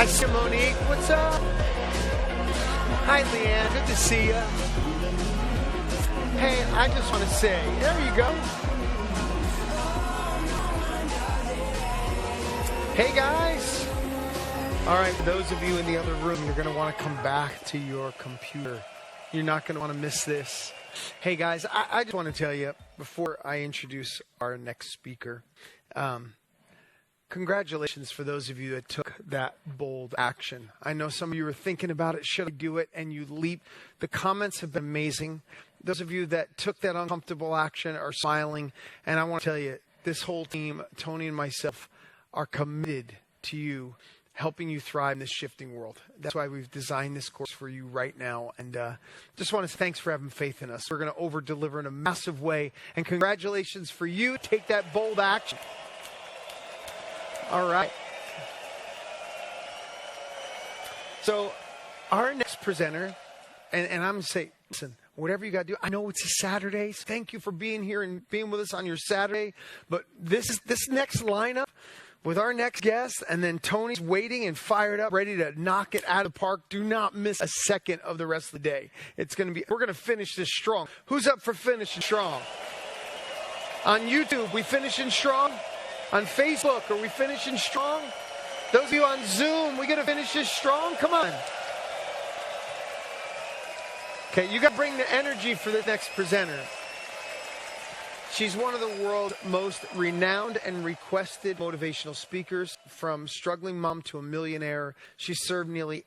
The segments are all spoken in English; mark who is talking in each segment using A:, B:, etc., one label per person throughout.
A: Hi, Monique. What's up? Hi, Leanne. Good to see you. Hey, I just want to say, there you go. Hey, guys. All right, for those of you in the other room, you're going to want to come back to your computer. You're not going to want to miss this. Hey, guys, I just want to tell you, before I introduce our next speaker, congratulations for those of you that took that bold action. I know some of you were thinking about it, should I do it, and you leaped. The comments have been amazing. Those of you that took that uncomfortable action are smiling. And I want to tell you, this whole team, Tony and myself, are committed to you, helping you thrive in this shifting world. That's why we've designed this course for you right now. And just want to say thanks for having faith in us. We're going to over-deliver in a massive way. And congratulations for you. Take that bold action. All right. So our next presenter, and I'm going to say, listen, whatever you got to do, I know it's a Saturday. So thank you for being here and being with us on your Saturday. But this next lineup with our next guest, and then Tony's waiting and fired up, ready to knock it out of the park. Do not miss a second of the rest of the day. We're going to finish this strong. Who's up for finishing strong? On YouTube, we finishing strong? On Facebook, are we finishing strong? Those of you on Zoom, we going to finish this strong? Come on. Okay, you got to bring the energy for the next presenter. She's one of the world's most renowned and requested motivational speakers, from struggling mom to a millionaire. She's served nearly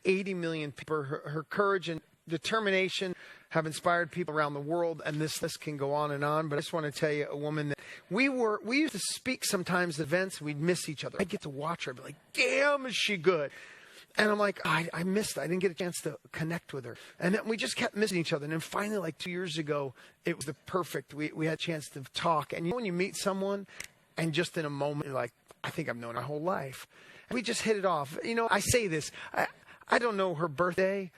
A: 80 million people. Her courage and determination have inspired people around the world, and this list can go on and on. But I just want to tell you, a woman that we used to speak sometimes at events, we'd miss each other. I'd get to watch her, I'd be like, damn, is she good? And I'm like, I missed it. I didn't get a chance to connect with her. And then we just kept missing each other. And then finally, like 2 years ago, it was the perfect. We had a chance to talk. And you know when you meet someone and just in a moment, you're like, I think I've known her whole life. And we just hit it off. You know, I say this. I don't know her birthday.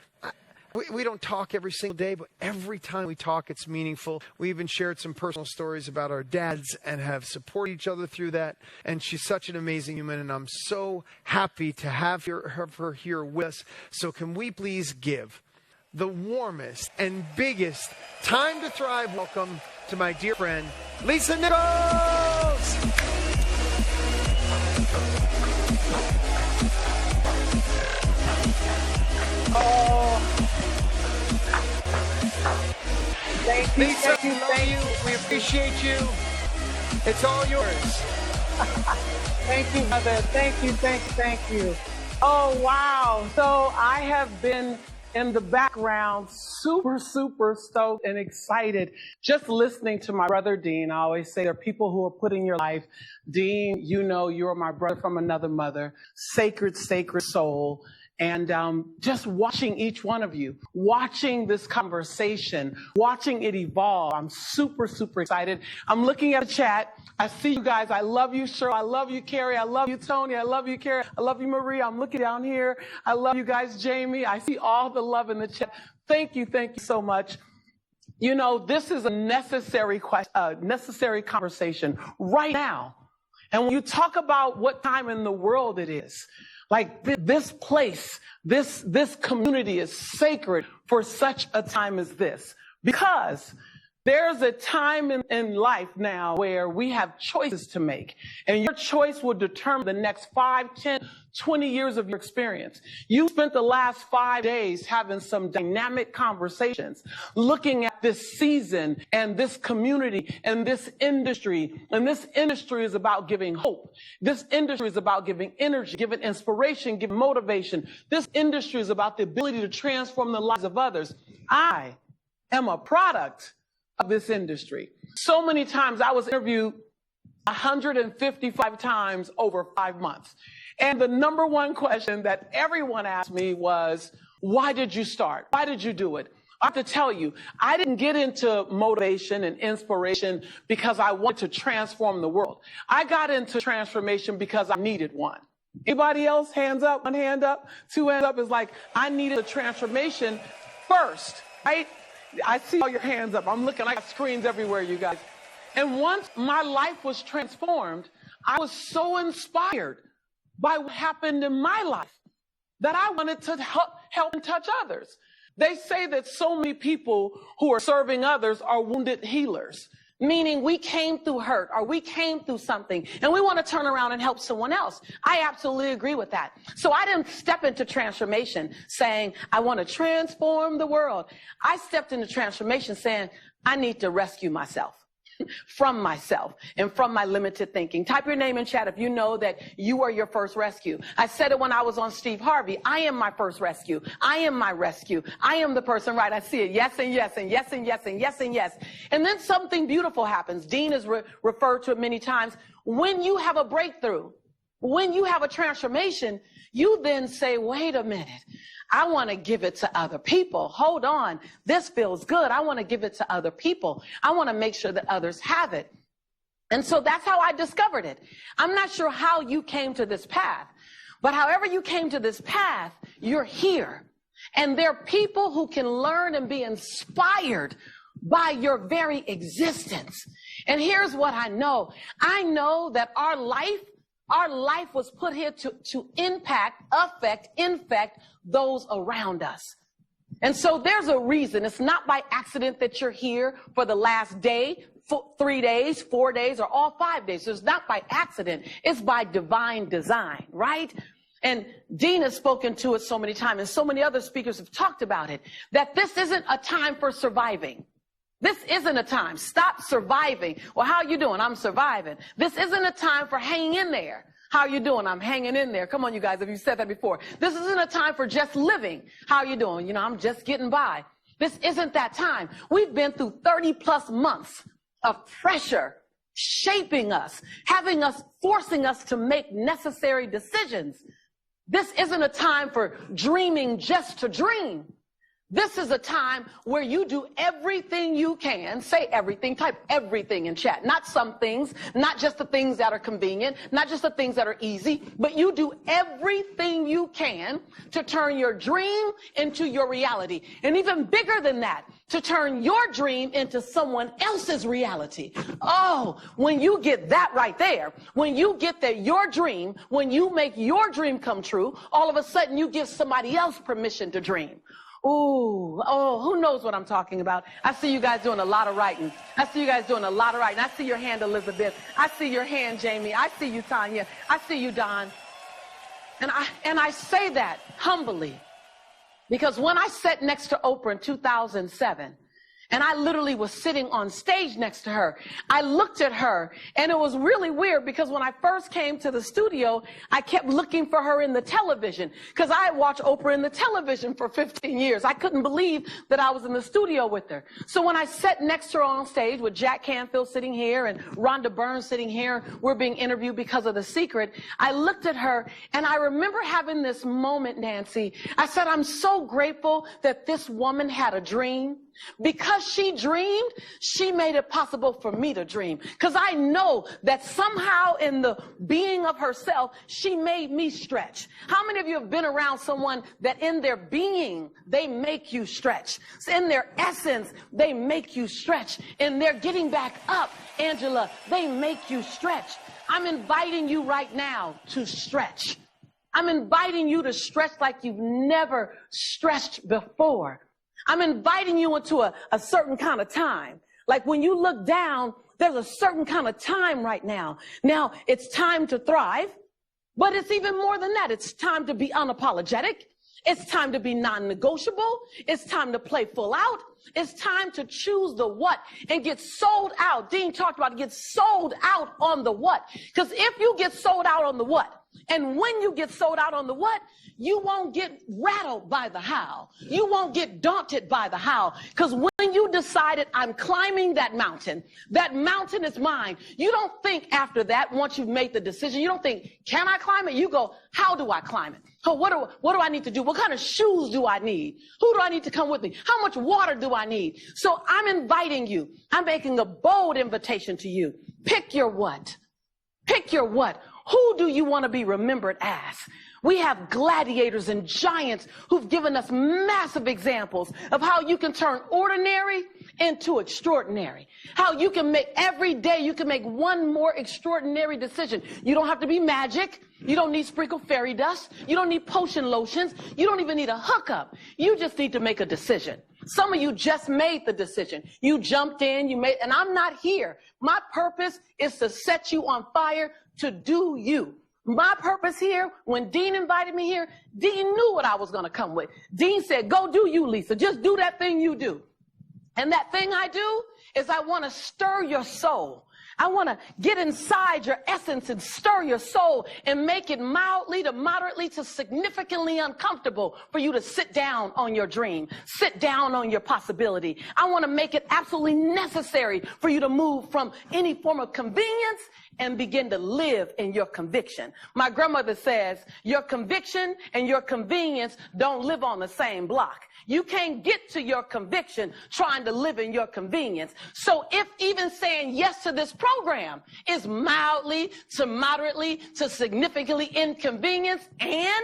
A: We don't talk every single day, but every time we talk, it's meaningful. We even shared some personal stories about our dads and have supported each other through that. And she's such an amazing human, and I'm so happy to have her here with us. So can we please give the warmest and biggest Time to Thrive welcome to my dear friend, Lisa Nichols!
B: Thank you,
A: Lisa,
B: thank you,
A: we love you. We appreciate you. It's all yours.
B: Thank you, brother. Thank you. Oh, wow. So I have been in the background super stoked and excited just listening to my brother, Dean. I always say there are people who are put in your life. Dean, you know, you're my brother from another mother. Sacred soul. And just watching each one of you, watching this conversation, watching it evolve, I'm super excited. I'm looking at the chat. I see you guys. I love you, Cheryl. I love you, Carrie. I love you, Tony. I love you, Carrie. I love you, Marie. I'm looking down here. I love you guys, Jamie. I see all the love in the chat. Thank you so much. You know, this is a necessary conversation right now. And when you talk about what time in the world it is, like this place, this community is sacred for such a time as this, because there's a time in life now where we have choices to make, and your choice will determine the next 5, 10, 20 years of your experience. You spent the last 5 days having some dynamic conversations, looking at this season and this community and this industry. And this industry is about giving hope. This industry is about giving energy, giving inspiration, giving motivation. This industry is about the ability to transform the lives of others. I am a product of this industry. So many times I was interviewed 155 times over 5 months. And the number one question that everyone asked me was, why did you start? Why did you do it? I have to tell you, I didn't get into motivation and inspiration because I wanted to transform the world. I got into transformation because I needed one. Anybody else? Hands up, one hand up, two hands up. Is like, I needed a transformation first, right? I see all your hands up. I'm looking, I got screens everywhere, you guys. And once my life was transformed, I was so inspired by what happened in my life. that I wanted to help and touch others. They say that so many people who are serving others are wounded healers, meaning we came through hurt or we came through something and we want to turn around and help someone else. I absolutely agree with that. So I didn't step into transformation saying, I want to transform the world. I stepped into transformation saying, I need to rescue myself. From myself and from my limited thinking. Type your name in chat if you know that you are your first rescue. I said it when I was on Steve Harvey. I am my first rescue. I am my rescue. I am the person, right? I see it. Yes and yes and yes and yes and yes and yes. And then something beautiful happens. Dean has referred to it many times. When you have a breakthrough, when you have a transformation, you then say, wait a minute. I want to give it to other people. Hold on. This feels good. I want to give it to other people. I want to make sure that others have it. And so that's how I discovered it. I'm not sure how you came to this path, but however you came to this path, you're here. And there are people who can learn and be inspired by your very existence. And here's what I know. I know that our life was put here to impact, affect, infect those around us. And so there's a reason. It's not by accident that you're here for the last day, 3 days, 4 days, or all 5 days. So it's not by accident. It's by divine design, right? And Dean has spoken to it so many times, and so many other speakers have talked about it, that this isn't a time for surviving. This isn't a time. Stop surviving. Well, how are you doing? I'm surviving. This isn't a time for hanging in there. How are you doing? I'm hanging in there. Come on, you guys, if you said that before. This isn't a time for just living. How are you doing? You know, I'm just getting by. This isn't that time. We've been through 30 plus months of pressure shaping us, having us, forcing us to make necessary decisions. This isn't a time for dreaming just to dream. This is a time where you do everything you can. Say everything. Type everything in chat. Not some things, not just the things that are convenient, not just the things that are easy, but you do everything you can to turn your dream into your reality. And even bigger than that, to turn your dream into someone else's reality. Oh, when you get that right there, when you get that your dream, when you make your dream come true, all of a sudden you give somebody else permission to dream. Ooh, oh, who knows what I'm talking about? I see you guys doing a lot of writing. I see you guys doing a lot of writing. I see your hand, Elizabeth. I see your hand, Jamie. I see you, Tanya. I see you, Don. And I say that humbly because when I sat next to Oprah in 2007, and I literally was sitting on stage next to her, I looked at her, and it was really weird because when I first came to the studio, I kept looking for her in the television because I had watched Oprah in the television for 15 years. I couldn't believe that I was in the studio with her. So when I sat next to her on stage with Jack Canfield sitting here and Rhonda Byrne sitting here, we're being interviewed because of The Secret, I looked at her, and I remember having this moment, Nancy. I said, I'm so grateful that this woman had a dream. Because she dreamed, she made it possible for me to dream. Because I know that somehow in the being of herself, she made me stretch. How many of you have been around someone that in their being, they make you stretch? In their essence, they make you stretch. In their getting back up, Angela, they make you stretch. I'm inviting you right now to stretch. I'm inviting you to stretch like you've never stretched before. I'm inviting you into a certain kind of time. Like when you look down, there's a certain kind of time right now. Now, it's time to thrive, but it's even more than that. It's time to be unapologetic. It's time to be non-negotiable. It's time to play full out. It's time to choose the what and get sold out. Dean talked about it, get sold out on the what. Because if you get sold out on the what, and when you get sold out on the what, you won't get rattled by the how. You won't get daunted by the how. Because when you decided I'm climbing that mountain is mine. You don't think after that, once you've made the decision, you don't think, can I climb it? You go, how do I climb it? So what do I need to do? What kind of shoes do I need? Who do I need to come with me? How much water do I need? So I'm inviting you. I'm making a bold invitation to you. Pick your what. Pick your what. Who do you want to be remembered as? We have gladiators and giants who've given us massive examples of how you can turn ordinary into extraordinary. How you can make every day, you can make one more extraordinary decision. You don't have to be magic. You don't need sprinkled fairy dust. You don't need potion lotions. You don't even need a hookup. You just need to make a decision. Some of you just made the decision. You jumped in, and I'm not here. My purpose is to set you on fire to do you. My purpose here, when Dean invited me here, Dean knew what I was going to come with. Dean said, go do you, Lisa. Just do that thing you do. And that thing I do is I want to stir your soul. I want to get inside your essence and stir your soul and make it mildly to moderately to significantly uncomfortable for you to sit down on your dream, sit down on your possibility. I want to make it absolutely necessary for you to move from any form of convenience and begin to live in your conviction. My grandmother says, your conviction and your convenience don't live on the same block. You can't get to your conviction trying to live in your convenience. So if even saying yes to this program is mildly to moderately to significantly inconvenience, and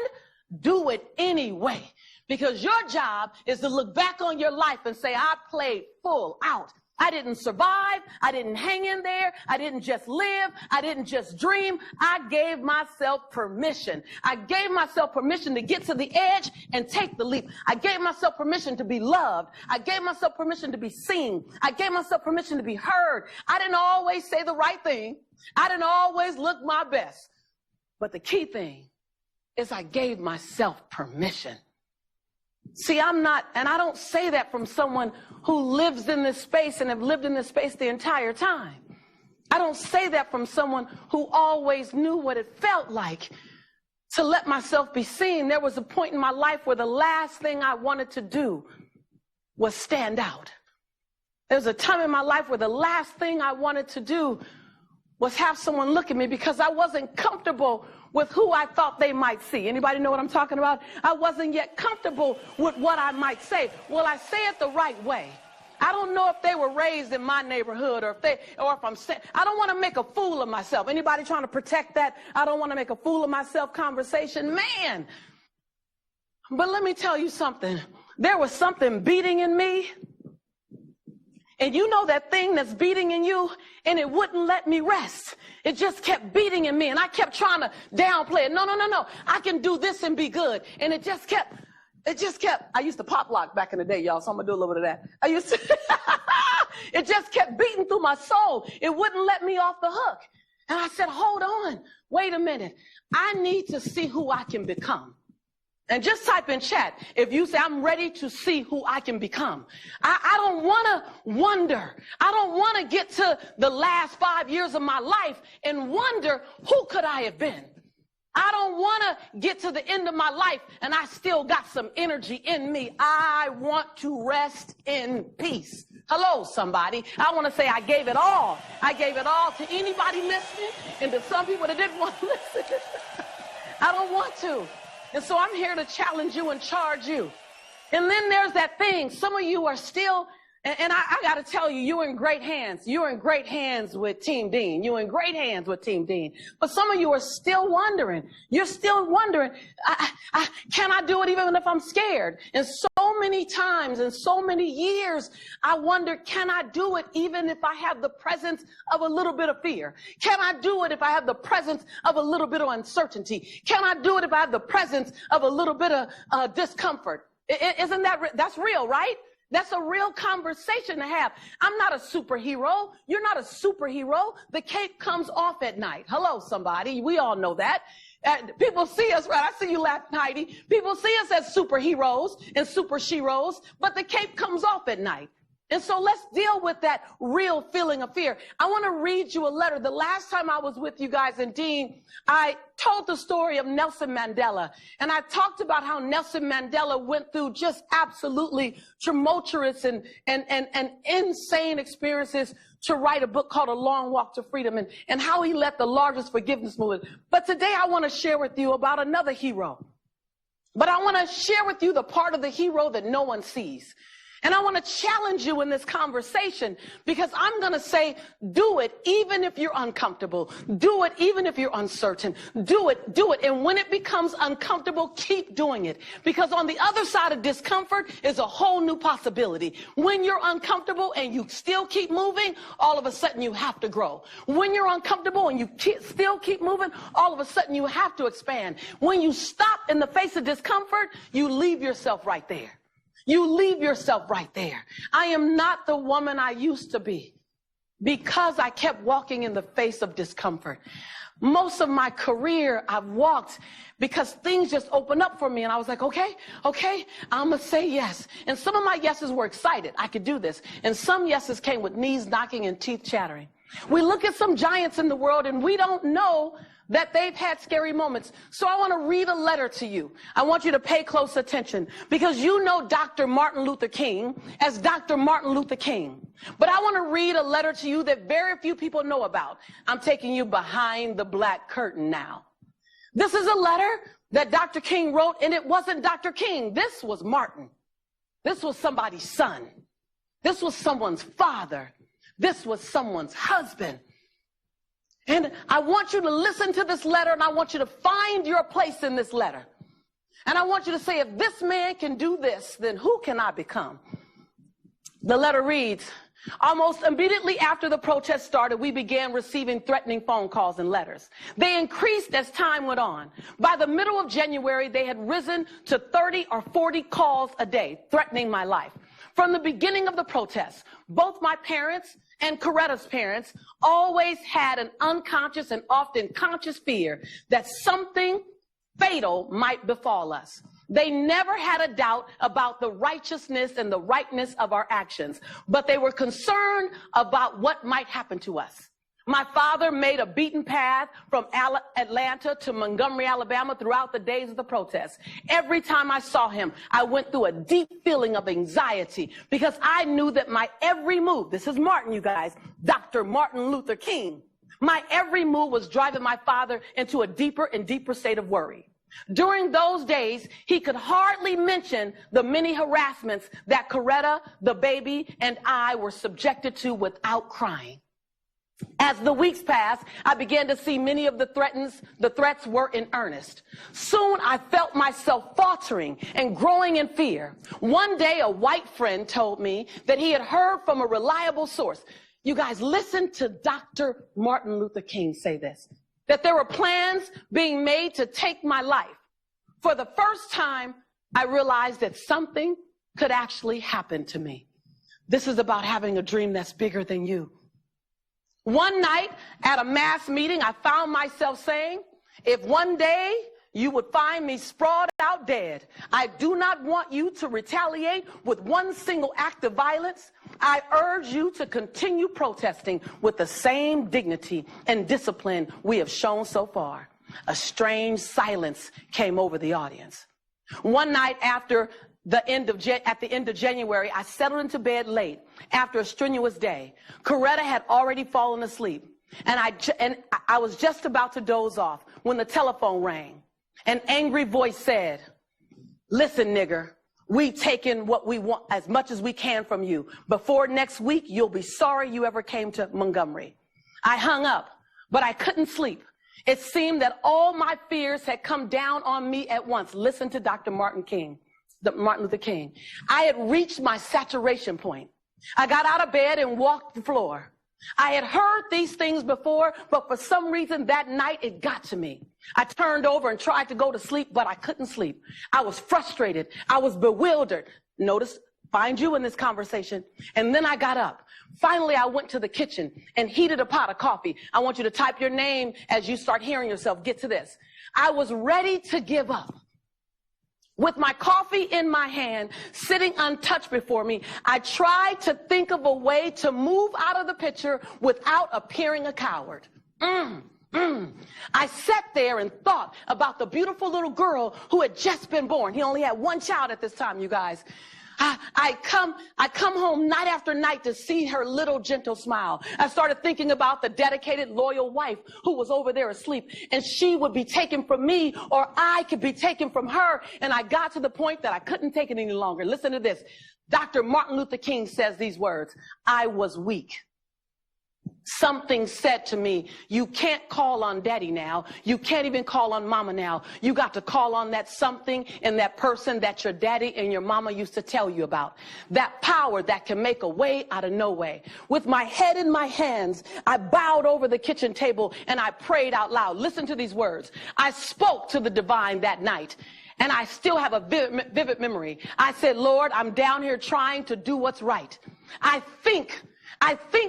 B: do it anyway. Because your job is to look back on your life and say, I played full out. I didn't survive. I didn't hang in there. I didn't just live. I didn't just dream. I gave myself permission. I gave myself permission to get to the edge and take the leap. I gave myself permission to be loved. I gave myself permission to be seen. I gave myself permission to be heard. I didn't always say the right thing. I didn't always look my best. But the key thing is I gave myself permission. See, I'm not, and I don't say that from someone who lives in this space and have lived in this space the entire time. I don't say that from someone who always knew what it felt like to let myself be seen. There was a point in my life where the last thing I wanted to do was stand out. There was a time in my life where the last thing I wanted to do was have someone look at me because I wasn't comfortable with who I thought they might see. Anybody know what I'm talking about? I wasn't yet comfortable with what I might say. Will I say it the right way? I don't know if they were raised in my neighborhood or if I'm saying, I don't want to make a fool of myself. Anybody trying to protect that? I don't want to make a fool of myself conversation. Man. But let me tell you something. There was something beating in me. And you know that thing that's beating in you, and it wouldn't let me rest. It just kept beating in me, and I kept trying to downplay it. No. I can do this and be good. And it just kept, I used to pop lock back in the day, y'all, so I'm going to do a little bit of that. It just kept beating through my soul. It wouldn't let me off the hook. And I said, hold on, wait a minute. I need to see who I can become. And just type in chat if you say, I'm ready to see who I can become. I don't want to wonder. I don't want to get to the last 5 years of my life and wonder, who could I have been? I don't want to get to the end of my life and I still got some energy in me. I want to rest in peace. Hello, somebody. I want to say I gave it all. I gave it all to anybody listening and to some people that didn't want to listen. I don't want to. And so I'm here to challenge you and charge you. And then there's that thing. Some of you are still, and I got to tell you, you're in great hands. You're in great hands with Team Dean. You're in great hands with Team Dean. But some of you are still wondering. You're still wondering, can I do it even if I'm scared? And so many times and so many years, I wonder, can I do it even if I have the presence of a little bit of fear? Can I do it if I have the presence of a little bit of uncertainty? Can I do it if I have the presence of a little bit of discomfort? Isn't that's real, right? That's a real conversation to have. I'm not a superhero. You're not a superhero. The cape comes off at night. Hello, somebody. We all know that. People see us, right? I see you laughing, Heidi. People see us as superheroes and super sheroes, but the cape comes off at night. And so let's deal with that real feeling of fear. I want to read you a letter. The last time I was with you guys and Dean, I told the story of Nelson Mandela. And I talked about how Nelson Mandela went through just absolutely tumultuous and insane experiences to write a book called A Long Walk to Freedom, and how he led the largest forgiveness movement. But today I want to share with you about another hero. But I want to share with you the part of the hero that no one sees. And I want to challenge you in this conversation because I'm going to say, do it even if you're uncomfortable. Do it even if you're uncertain. Do it, do it. And when it becomes uncomfortable, keep doing it. Because on the other side of discomfort is a whole new possibility. When you're uncomfortable and you still keep moving, all of a sudden you have to grow. When you're uncomfortable and you still keep moving, all of a sudden you have to expand. When you stop in the face of discomfort, you leave yourself right there. You leave yourself right there. I am not the woman I used to be because I kept walking in the face of discomfort. Most of my career, I've walked because things just opened up for me. And I was like, okay, I'm going to say yes. And some of my yeses were excited. I could do this. And some yeses came with knees knocking and teeth chattering. We look at some giants in the world and we don't know that they've had scary moments. So I want to read a letter to you. I want you to pay close attention because you know Dr. Martin Luther King as Dr. Martin Luther King. But I want to read a letter to you that very few people know about. I'm taking you behind the black curtain now. This is a letter that Dr. King wrote, and it wasn't Dr. King. This was Martin. This was somebody's son. This was someone's father. This was someone's husband. And I want you to listen to this letter, and I want you to find your place in this letter. And I want you to say, if this man can do this, then who can I become? The letter reads, almost immediately after the protest started, we began receiving threatening phone calls and letters. They increased as time went on. By the middle of January, they had risen to 30 or 40 calls a day, threatening my life. From the beginning of the protests, both my parents and Coretta's parents always had an unconscious and often conscious fear that something fatal might befall us. They never had a doubt about the righteousness and the rightness of our actions, but they were concerned about what might happen to us. My father made a beaten path from Atlanta to Montgomery, Alabama throughout the days of the protests. Every time I saw him, I went through a deep feeling of anxiety because I knew that my every move, this is Martin, you guys, Dr. Martin Luther King, my every move was driving my father into a deeper and deeper state of worry. During those days, he could hardly mention the many harassments that Coretta, the baby, and I were subjected to without crying. As the weeks passed, I began to see many of the threats were in earnest. Soon I felt myself faltering and growing in fear. One day, a white friend told me that he had heard from a reliable source. You guys, listen to Dr. Martin Luther King say this, that there were plans being made to take my life. For the first time, I realized that something could actually happen to me. This is about having a dream that's bigger than you. One night at a mass meeting, I found myself saying, if one day you would find me sprawled out dead, I do not want you to retaliate with one single act of violence. I urge you to continue protesting with the same dignity and discipline we have shown so far. A strange silence came over the audience. One night at the end of January, I settled into bed late after a strenuous day. Coretta had already fallen asleep, and I was just about to doze off when the telephone rang. An angry voice said, listen, nigger, we've taken what we want as much as we can from you. Before next week, you'll be sorry you ever came to Montgomery. I hung up, but I couldn't sleep. It seemed that all my fears had come down on me at once. Listen to Dr. Martin Luther King. I had reached my saturation point. I got out of bed and walked the floor. I had heard these things before, but for some reason that night it got to me. I turned over and tried to go to sleep, but I couldn't sleep. I was frustrated. I was bewildered. Notice, find you in this conversation. And then I got up. Finally, I went to the kitchen and heated a pot of coffee. I want you to type your name as you start hearing yourself. Get to this. I was ready to give up. With my coffee in my hand, sitting untouched before me, I tried to think of a way to move out of the picture without appearing a coward. I sat there and thought about the beautiful little girl who had just been born. He only had one child at this time, you guys. I come home night after night to see her little gentle smile. I started thinking about the dedicated, loyal wife who was over there asleep, and she would be taken from me, or I could be taken from her. And I got to the point that I couldn't take it any longer. Listen to this. Dr. Martin Luther King says these words: I was weak. Something said to me, you can't call on daddy now. You can't even call on mama now. You got to call on that something and that person that your daddy and your mama used to tell you about. That power that can make a way out of no way. With my head in my hands, I bowed over the kitchen table and I prayed out loud. Listen to these words. I spoke to the divine that night. And I still have a vivid memory. I said, Lord, I'm down here trying to do what's right. I think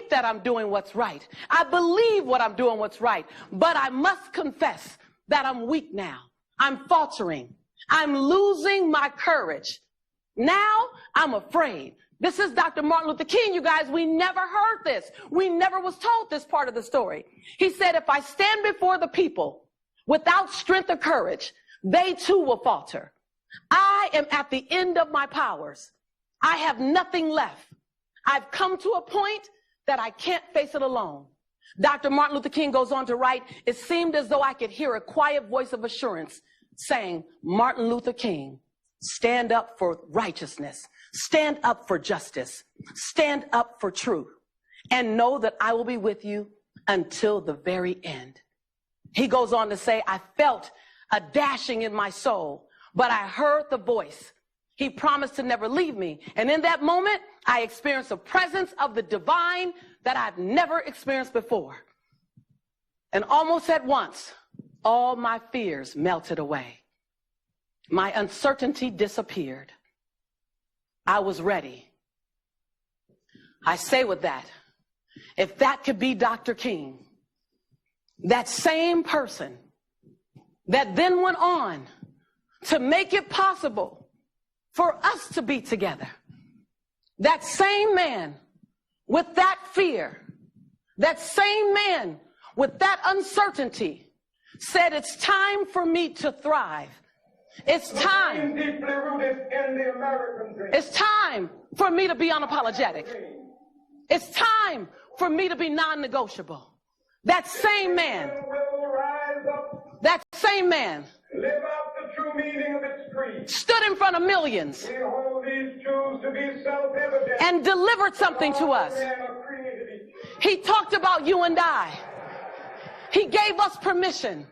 B: that I'm doing what's right. I believe what I'm doing what's right. But I must confess that I'm weak now. I'm faltering. I'm losing my courage. Now I'm afraid. This is Dr. Martin Luther King, you guys. We never heard this. We never was told this part of the story. He said, if I stand before the people without strength or courage, they too will falter. I am at the end of my powers. I have nothing left. I've come to a point that I can't face it alone. Dr. Martin Luther King goes on to write, it seemed as though I could hear a quiet voice of assurance saying, Martin Luther King, stand up for righteousness, stand up for justice, stand up for truth, and know that I will be with you until the very end. He goes on to say, I felt a dashing in my soul, but I heard the voice. He promised to never leave me. And in that moment, I experienced a presence of the divine that I've never experienced before. And almost at once, all my fears melted away. My uncertainty disappeared. I was ready. I say with that, if that could be Dr. King, that same person that then went on to make it possible for us to be together, that same man with that fear, that same man with that uncertainty said, it's time for me to thrive. It's time. It's time for me to be unapologetic. It's time for me to be non-negotiable. That same man
C: live out the true meaning of its creed.
B: Stood in front of millions
C: We hold these truths to be self-evident.
B: and delivered something to us. He talked about you and I. He gave us permission.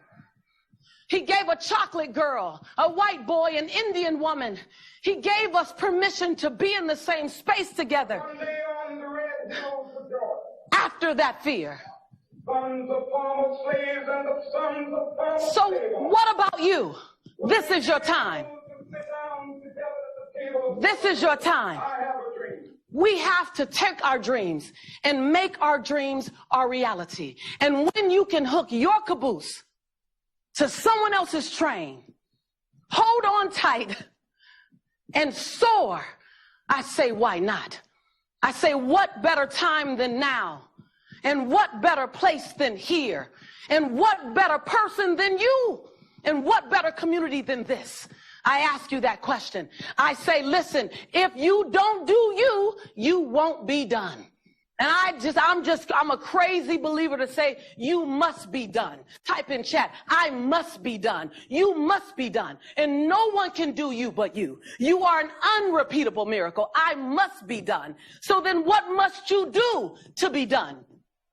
B: He gave a chocolate girl, a white boy, an Indian woman. He gave us permission to be in the same space together.
C: One day on the red hills of Georgia,
B: After that fear.
C: sons of former slaves and the sons of former
B: So
C: slave owners.
B: what about you? This is your time. This is your time.
C: I have a dream.
B: We have to take our dreams and make our dreams our reality. And when you can hook your caboose to someone else's train, hold on tight and soar, I say, why not? I say, what better time than now? And what better place than here? And what better person than you? And what better community than this? I ask you that question. I say, listen, if you don't do you, you won't be done. And I'm a crazy believer to say, you must be done. Type in chat, I must be done. You must be done. And no one can do you but you. You are an unrepeatable miracle. I must be done. So then what must you do to be done?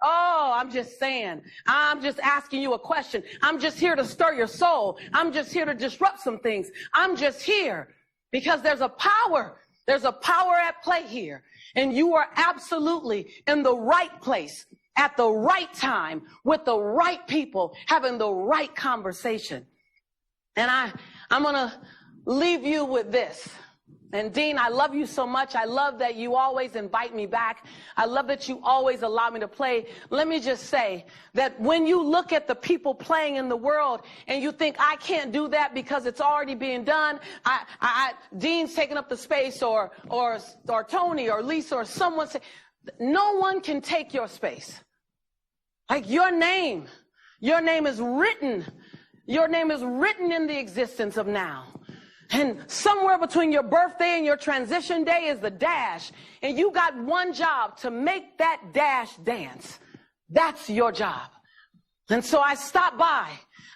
B: Oh, I'm just saying. I'm just asking you a question. I'm just here to stir your soul. I'm just here to disrupt some things. I'm just here because there's a power. There's a power at play here. And you are absolutely in the right place at the right time with the right people having the right conversation. And I'm going to leave you with this. And Dean, I love you so much. I love that you always invite me back. I love that you always allow me to play. Let me just say that when you look at the people playing in the world and you think, I can't do that because it's already being done. Dean's taking up the space or Tony or Lisa or someone say, no one can take your space. Like your name is written. Your name is written in the existence of now. And somewhere between your birthday and your transition day is the dash. And you got one job, to make that dash dance. That's your job. And so I stopped by.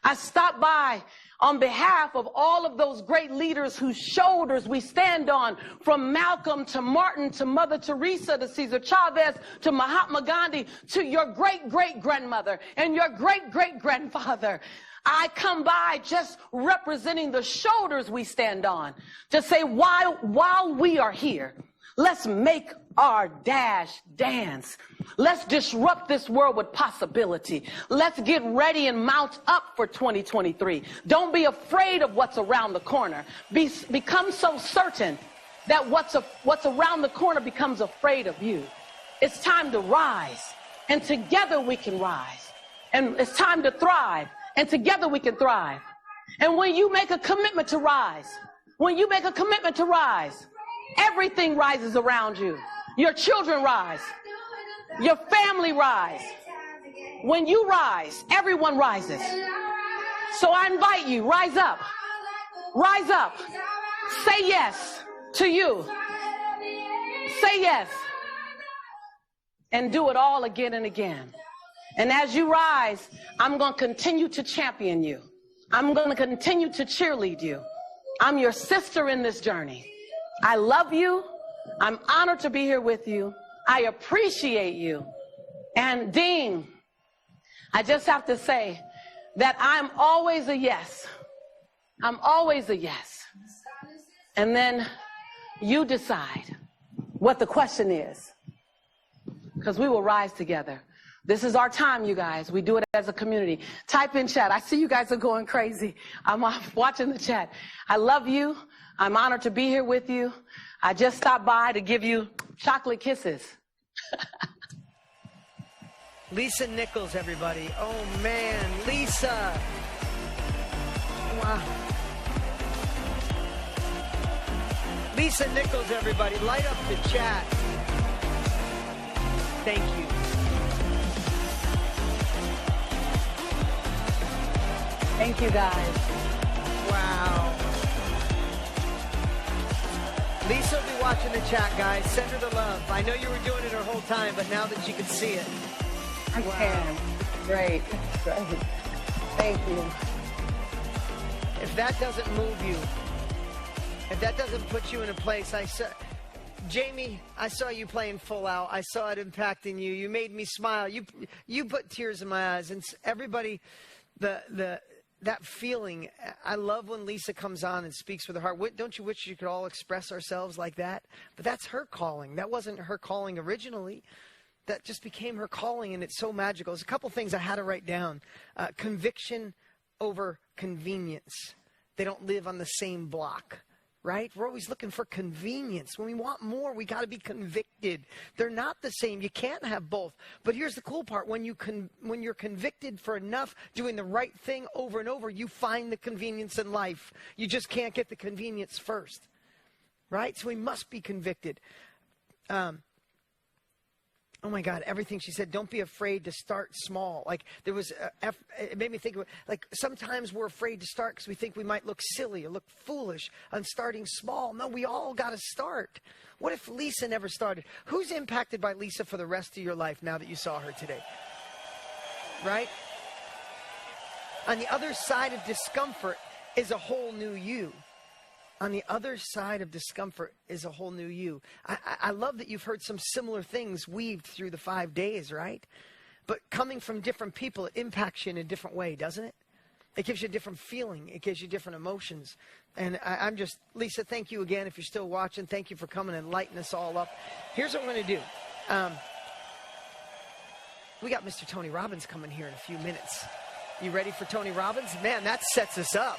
B: I stopped by on behalf of all of those great leaders whose shoulders we stand on, from Malcolm to Martin to Mother Teresa to Cesar Chavez to Mahatma Gandhi to your great-great-grandmother and your great-great-grandfather. I come by just representing the shoulders we stand on to say, while we are here, let's make our dash dance. Let's disrupt this world with possibility. Let's get ready and mount up for 2023. Don't be afraid of what's around the corner. Become so certain that what's around the corner becomes afraid of you. It's time to rise, and together we can rise. And it's time to thrive, and together we can thrive. And when you make a commitment to rise, everything rises around you. Your children rise. Your family rise. When you rise, everyone rises. So I invite you, rise up. Rise up. Say yes to you. Say yes. And do it all again and again. And as you rise, I'm going to continue to champion you. I'm going to continue to cheerlead you. I'm your sister in this journey. I love you. I'm honored to be here with you. I appreciate you. And Dean, I just have to say that I'm always a yes. I'm always a yes. And then you decide what the question is, because we will rise together. This is our time, you guys. We do it as a community. Type in chat. I see you guys are going crazy. I'm watching the chat. I love you. I'm honored to be here with you. I just stopped by to give you chocolate kisses.
A: Lisa Nichols, everybody. Oh, man. Lisa. Wow. Lisa Nichols, everybody. Light up the chat. Thank you.
B: Thank you, guys.
A: Wow. Lisa will be watching the chat, guys. Send her the love. I know you were doing it her whole time, but now that you can see it.
B: I can. Great. Great. Thank you.
A: If that doesn't move you, if that doesn't put you in a place, Jamie, I saw you playing Full Out. I saw it impacting you. You made me smile. You put tears in my eyes. And everybody, that feeling, I love when Lisa comes on and speaks with her heart. Don't you wish you could all express ourselves like that? But that's her calling. That wasn't her calling originally. That just became her calling, and it's so magical. There's a couple things I had to write down. Conviction over convenience. They don't live on the same block, right? We're always looking for convenience. When we want more, we got to be convicted. They're not the same. You can't have both. But here's the cool part. When you're convicted for enough, doing the right thing over and over, you find the convenience in life. You just can't get the convenience first, right? So we must be convicted. Oh my God, everything she said, don't be afraid to start small. Like there was, it made me think of like sometimes we're afraid to start because we think we might look silly or look foolish on starting small. No, we all got to start. What if Lisa never started? Who's impacted by Lisa for the rest of your life now that you saw her today? Right? On the other side of discomfort is a whole new you. On the other side of discomfort is a whole new you. I love that you've heard some similar things weaved through the 5 days, right? But coming from different people, it impacts you in a different way, doesn't it? It gives you a different feeling. It gives you different emotions. And I'm just, Lisa, thank you again. If you're still watching, thank you for coming and lighting us all up. Here's what we're going to do. We got Mr. Tony Robbins coming here in a few minutes. You ready for Tony Robbins? Man, that sets us up.